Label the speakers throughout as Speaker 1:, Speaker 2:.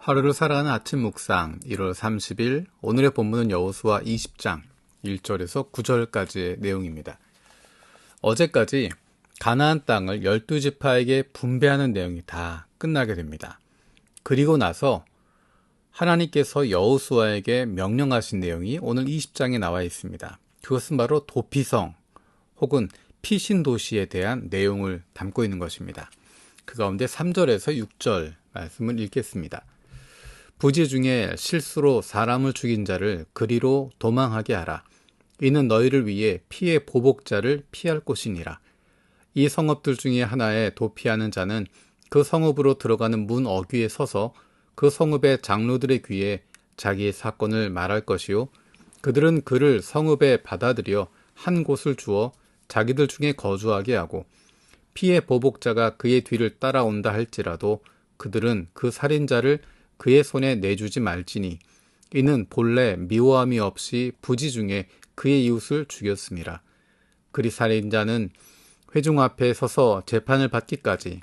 Speaker 1: 하루를 살아가는 아침 묵상 1월 30일 오늘의 본문은 여호수아 20장 1절에서 9절까지의 내용입니다. 어제까지 가나안 땅을 12지파에게 분배하는 내용이 다 끝나게 됩니다. 그리고 나서 하나님께서 여호수아에게 명령하신 내용이 오늘 20장에 나와 있습니다. 그것은 바로 도피성 혹은 피신 도시에 대한 내용을 담고 있는 것입니다. 그 가운데 3절에서 6절 말씀을 읽겠습니다. 부지 중에 실수로 사람을 죽인 자를 그리로 도망하게 하라. 이는 너희를 위해 피의 보복자를 피할 곳이니라. 이 성읍들 중에 하나에 도피하는 자는 그 성읍으로 들어가는 문 어귀에 서서 그 성읍의 장로들의 귀에 자기의 사건을 말할 것이요. 그들은 그를 성읍에 받아들여 한 곳을 주어 자기들 중에 거주하게 하고 피의 보복자가 그의 뒤를 따라온다 할지라도 그들은 그 살인자를 그의 손에 내주지 말지니 이는 본래 미워함이 없이 부지 중에 그의 이웃을 죽였음이라. 그리 살인자는 회중 앞에 서서 재판을 받기까지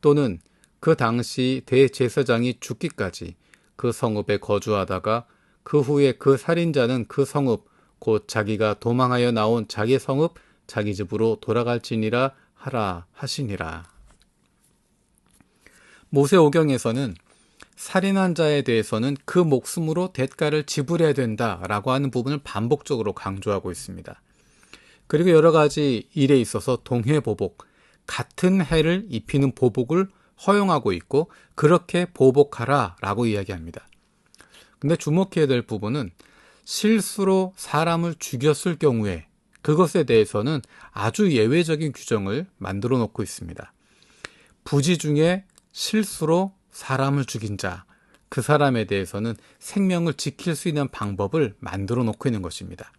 Speaker 1: 또는 그 당시 대제사장이 죽기까지 그 성읍에 거주하다가 그 후에 그 살인자는 그 성읍 곧 자기가 도망하여 나온 자기 성읍 자기 집으로 돌아갈지니라 하라 하시니라. 모세오경에서는 살인한 자에 대해서는 그 목숨으로 대가를 지불해야 된다라고 하는 부분을 반복적으로 강조하고 있습니다. 그리고 여러 가지 일에 있어서 동해보복, 같은 해를 입히는 보복을 허용하고 있고 그렇게 보복하라라고 이야기합니다. 근데 주목해야 될 부분은 실수로 사람을 죽였을 경우에 그것에 대해서는 아주 예외적인 규정을 만들어 놓고 있습니다. 부지 중에 실수로 사람을 죽인 자, 그 사람에 대해서는 생명을 지킬 수 있는 방법을 만들어 놓고 있는 것입니다.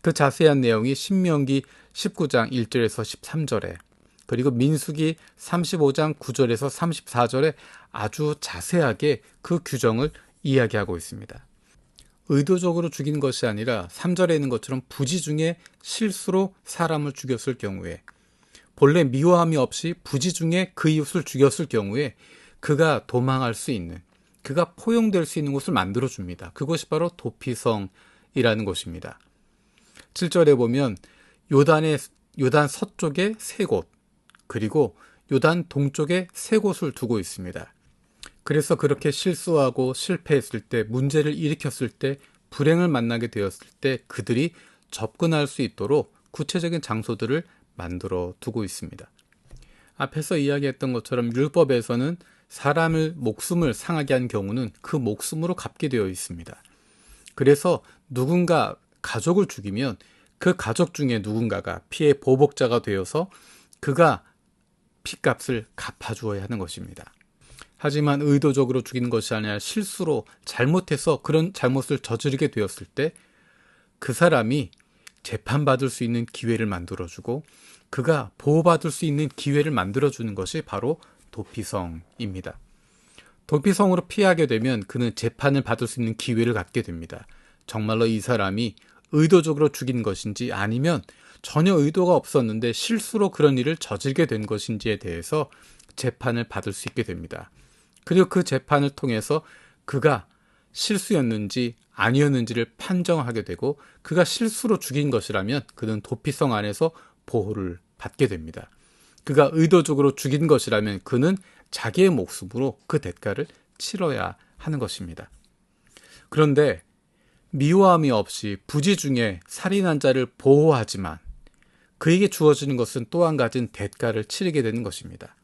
Speaker 1: 그 자세한 내용이 신명기 19장 1절에서 13절에 그리고 민수기 35장 9절에서 34절에 아주 자세하게 그 규정을 이야기하고 있습니다. 의도적으로 죽인 것이 아니라 3절에 있는 것처럼 부지 중에 실수로 사람을 죽였을 경우에 본래 미워함이 없이 부지 중에 그 이웃을 죽였을 경우에 그가 도망할 수 있는, 그가 포용될 수 있는 곳을 만들어줍니다. 그것이 바로 도피성이라는 곳입니다. 7절에 보면 요단 서쪽에 3곳, 그리고 요단 동쪽에 3곳을 두고 있습니다. 그래서 그렇게 실수하고 실패했을 때, 문제를 일으켰을 때, 불행을 만나게 되었을 때 그들이 접근할 수 있도록 구체적인 장소들을 만들어 두고 있습니다. 앞에서 이야기했던 것처럼 율법에서는 사람을 목숨을 상하게 한 경우는 그 목숨으로 갚게 되어 있습니다. 그래서 누군가 가족을 죽이면 그 가족 중에 누군가가 피해 보복자가 되어서 그가 피값을 갚아주어야 하는 것입니다. 하지만 의도적으로 죽인 것이 아니라 실수로 잘못해서 그런 잘못을 저지르게 되었을 때 그 사람이 재판받을 수 있는 기회를 만들어주고 그가 보호받을 수 있는 기회를 만들어주는 것이 바로 도피성입니다. 도피성으로 피하게 되면 그는 재판을 받을 수 있는 기회를 갖게 됩니다. 정말로 이 사람이 의도적으로 죽인 것인지 아니면 전혀 의도가 없었는데 실수로 그런 일을 저지르게 된 것인지에 대해서 재판을 받을 수 있게 됩니다. 그리고 그 재판을 통해서 그가 실수였는지 아니었는지를 판정하게 되고 그가 실수로 죽인 것이라면 그는 도피성 안에서 보호를 받게 됩니다. 그가 의도적으로 죽인 것이라면 그는 자기의 목숨으로 그 대가를 치러야 하는 것입니다. 그런데 미워함이 없이 부지 중에 살인한 자를 보호하지만 그에게 주어지는 것은 또 한 가지는 대가를 치르게 되는 것입니다.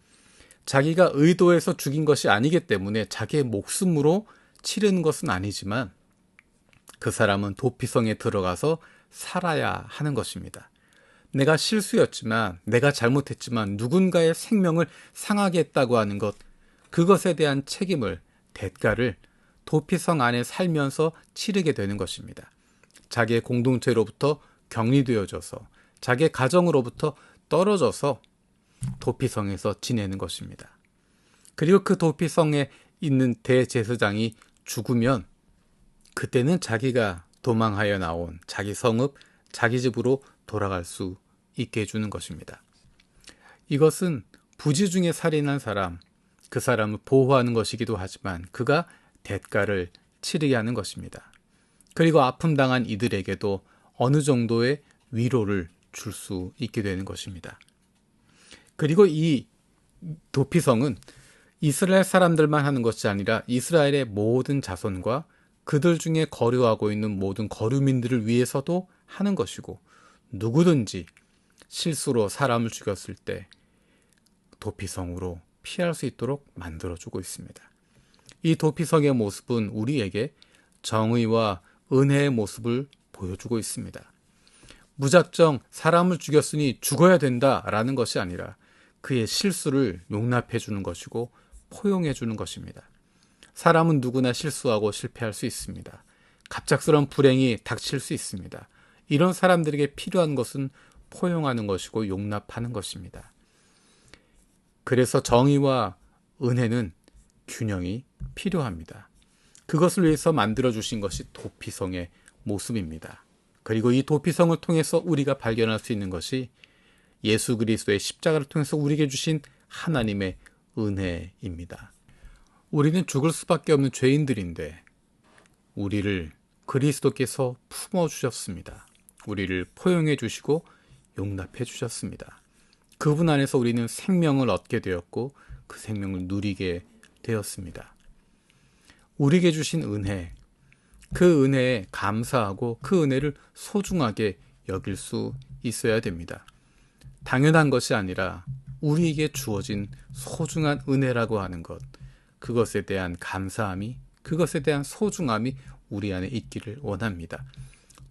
Speaker 1: 자기가 의도해서 죽인 것이 아니기 때문에 자기의 목숨으로 치르는 것은 아니지만 그 사람은 도피성에 들어가서 살아야 하는 것입니다. 내가 실수였지만, 내가 잘못했지만 누군가의 생명을 상하게 했다고 하는 것, 그것에 대한 책임을, 대가를 도피성 안에 살면서 치르게 되는 것입니다. 자기의 공동체로부터 격리되어져서, 자기의 가정으로부터 떨어져서 도피성에서 지내는 것입니다. 그리고 그 도피성에 있는 대제사장이 죽으면 그때는 자기가 도망하여 나온 자기 성읍, 자기 집으로 돌아갈 수 있게 해주는 것입니다. 이것은 부지 중에 살인한 사람, 그 사람을 보호하는 것이기도 하지만 그가 대가를 치르게 하는 것입니다. 그리고 아픔 당한 이들에게도 어느 정도의 위로를 줄 수 있게 되는 것입니다. 그리고 이 도피성은 이스라엘 사람들만 하는 것이 아니라 이스라엘의 모든 자손과 그들 중에 거류하고 있는 모든 거류민들을 위해서도 하는 것이고, 누구든지 실수로 사람을 죽였을 때 도피성으로 피할 수 있도록 만들어주고 있습니다. 이 도피성의 모습은 우리에게 정의와 은혜의 모습을 보여주고 있습니다. 무작정 사람을 죽였으니 죽어야 된다라는 것이 아니라 그의 실수를 용납해 주는 것이고 포용해 주는 것입니다. 사람은 누구나 실수하고 실패할 수 있습니다. 갑작스러운 불행이 닥칠 수 있습니다. 이런 사람들에게 필요한 것은 포용하는 것이고 용납하는 것입니다. 그래서 정의와 은혜는 균형이 필요합니다. 그것을 위해서 만들어주신 것이 도피성의 모습입니다. 그리고 이 도피성을 통해서 우리가 발견할 수 있는 것이 예수 그리스도의 십자가를 통해서 우리에게 주신 하나님의 은혜입니다. 우리는 죽을 수밖에 없는 죄인들인데 우리를 그리스도께서 품어주셨습니다. 우리를 포용해 주시고 용납해 주셨습니다. 그분 안에서 우리는 생명을 얻게 되었고 그 생명을 누리게 되었습니다. 우리에게 주신 은혜, 그 은혜에 감사하고 그 은혜를 소중하게 여길 수 있어야 됩니다. 당연한 것이 아니라 우리에게 주어진 소중한 은혜라고 하는 것, 그것에 대한 감사함이, 그것에 대한 소중함이 우리 안에 있기를 원합니다.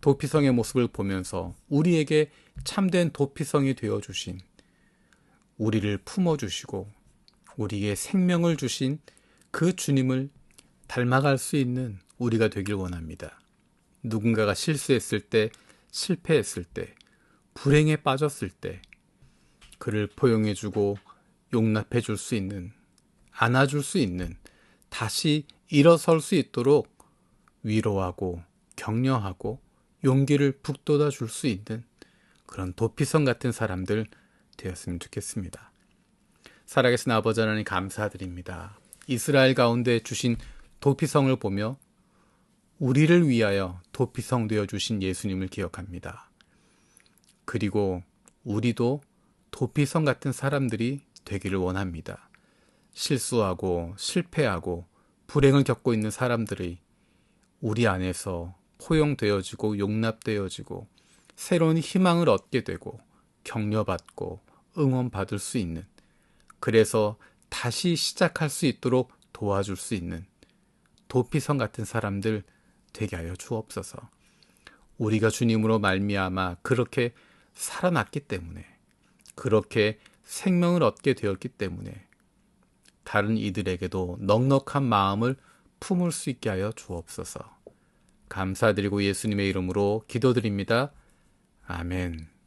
Speaker 1: 도피성의 모습을 보면서 우리에게 참된 도피성이 되어주신, 우리를 품어주시고 우리에게 생명을 주신 그 주님을 닮아갈 수 있는 우리가 되길 원합니다. 누군가가 실수했을 때, 실패했을 때, 불행에 빠졌을 때 그를 포용해주고 용납해줄 수 있는, 안아줄 수 있는, 다시 일어설 수 있도록 위로하고 격려하고 용기를 북돋아 줄 수 있는 그런 도피성 같은 사람들 되었으면 좋겠습니다. 살아계신 아버지 하나님 감사드립니다. 이스라엘 가운데 주신 도피성을 보며 우리를 위하여 도피성 되어 주신 예수님을 기억합니다. 그리고 우리도 도피성 같은 사람들이 되기를 원합니다. 실수하고 실패하고 불행을 겪고 있는 사람들이 우리 안에서 포용되어지고 용납되어지고 새로운 희망을 얻게 되고 격려받고 응원받을 수 있는, 그래서 다시 시작할 수 있도록 도와줄 수 있는 도피성 같은 사람들 되게 하여 주옵소서. 우리가 주님으로 말미암아 그렇게 살아났기 때문에, 그렇게 생명을 얻게 되었기 때문에 다른 이들에게도 넉넉한 마음을 품을 수 있게 하여 주옵소서. 감사드리고 예수님의 이름으로 기도드립니다. 아멘.